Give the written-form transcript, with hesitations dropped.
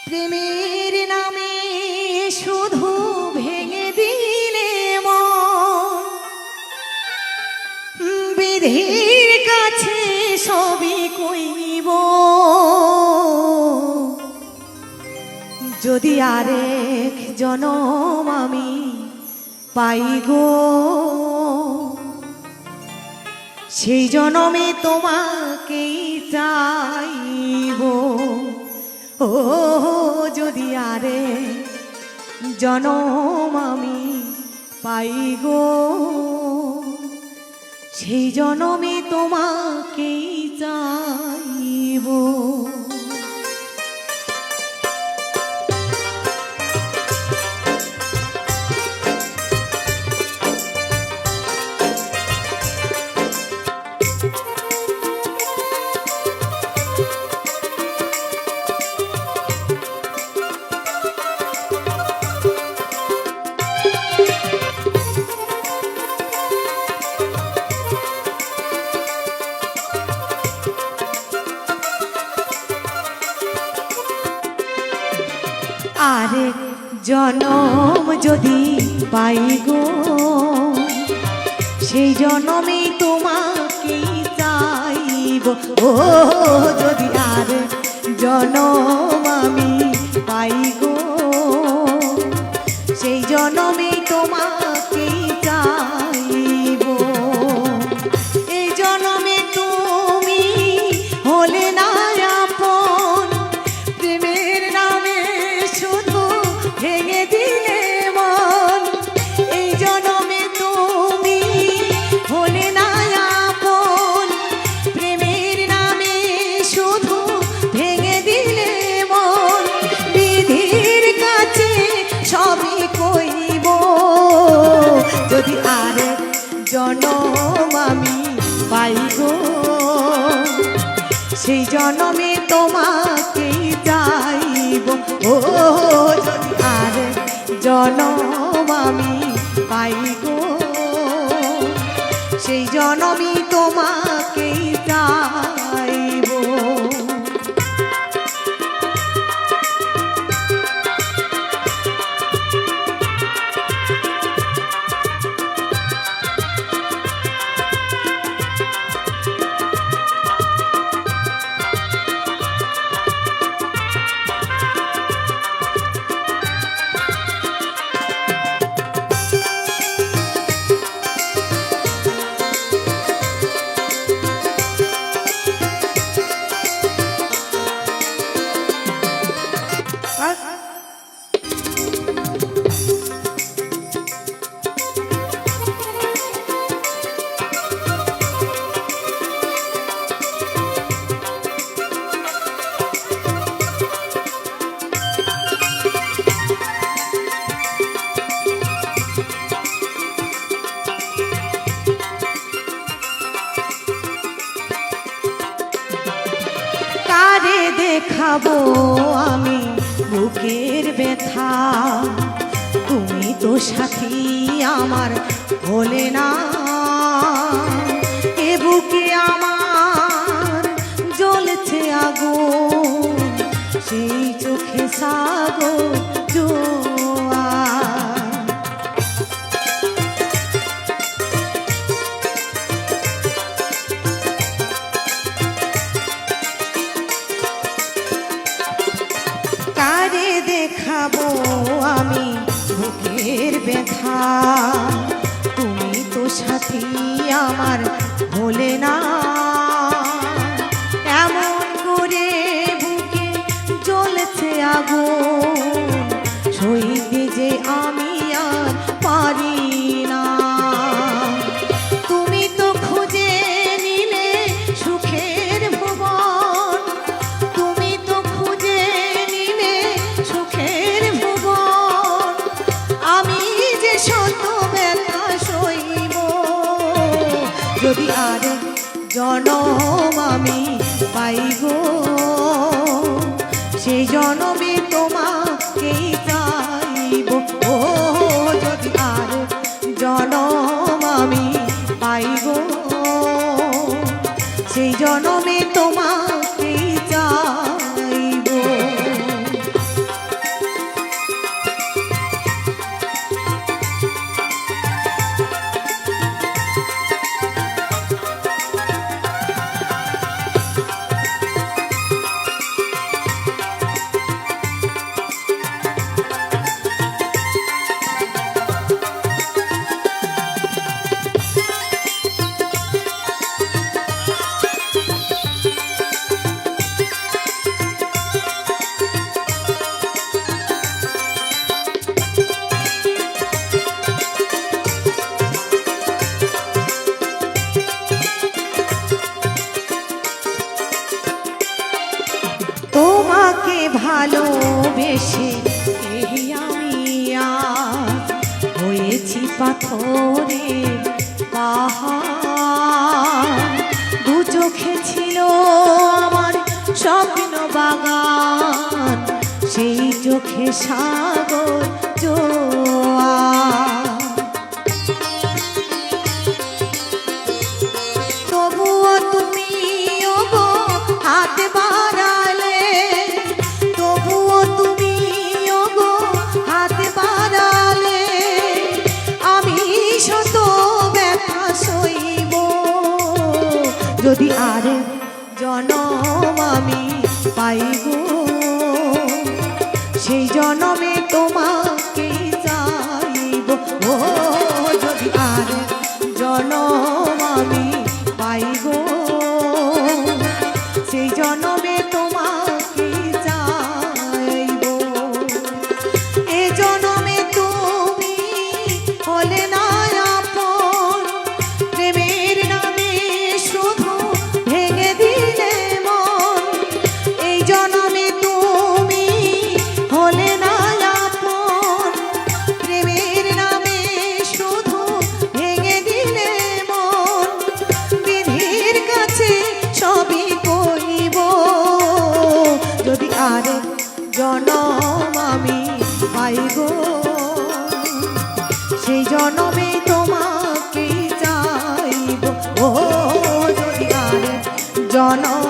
প্রেমের নামে শুধু ভেঙে দিলে মন, বিধির কাছে সবই কইব। যদি আরেক জনম আমি পাই গো, সেই জনমে তোমাকেই চাইব। ও যদি আরে জনম আমি পাই গো, সেই জনমে তোমাকেই চাইব। আরেক জনম যদি পাই গো, সেই জনমে তোমাকেই চাইব। ও যদি আরেক জনম আমি পাই গো, সেই জনমে তোমাকেই চাইব। এই জনমে তুমি হলে না আপন, প্রেমের নামে শুধু ভেঙে দিলে মন। এই জনমে তুমি হলে না আপন, প্রেমের নামে শুধু ভেঙে দিলে মন। বিধির কাছে সবই কইব, যদি আরেক জনম আমি পাই গো, সেই জনমে তোমাকেই চাইব। ও যদি আরেক জনম আমি পাই গো, সেই জনমই তোমাকেই চাইব। কারে দেখাবো আমি বুকের ব্যথা, তুমি তো সাথী আমার হলে না। এ বুকে আমার জ্বলছে আগুন, সেই চোখে সাগর জোয়ার। কারে দেখাবো আমি বুকের ব্যথা, তুমি তো সাথী আমার হলে না। এমন করে বুকে জ্বলছে আগুন, সইতে যে আমি আর পারি না। তুমি তো খুঁজে নিলে সুখের ভুবন, তুমি তো খুঁজে নিলে সুখের ভুবন। আমি যে শত ব্যথা সইব, যদি আরেক জনম আমি পাই গো, সেই জনমে তোমাকেই চাইব। ও যদি আরেক জনম আমি পাই গো, সেই জনমে তোমাকেই চাইব। তোমাকে ভালোবেসে এই আমি আজ হয়েছি পাথরের পাহাড়। দু চোখে ছিল আমার স্বপ্ন বাগান, সেই চোখে সাগর জোয়ার। তবুও তুমি ওগো হাত বাড়ালে, তবুও তুমি ওগো হাত বাড়ালে, আমি শত ব্যথা সইব যদি আর জনম আমি পাইব, সেই জনমে তোমাকে চাইব। ও যদি আর জনম আমি পাইব, সেই জনমে তোমাকে চাইব। এ জনমে তুমি হলে না আপন, প্রেমের নামে শুধু ভেঙে দিলে মন। এই জনমে তুমি হলে না আপন, প্রেমের নামে শুধু ভেঙে দিলে মন। বিধির কাছে সবই কইব যদি আর জনম আমি পাইব, সেই জনমে তোমাকে চাইব। ও যদি আর জনম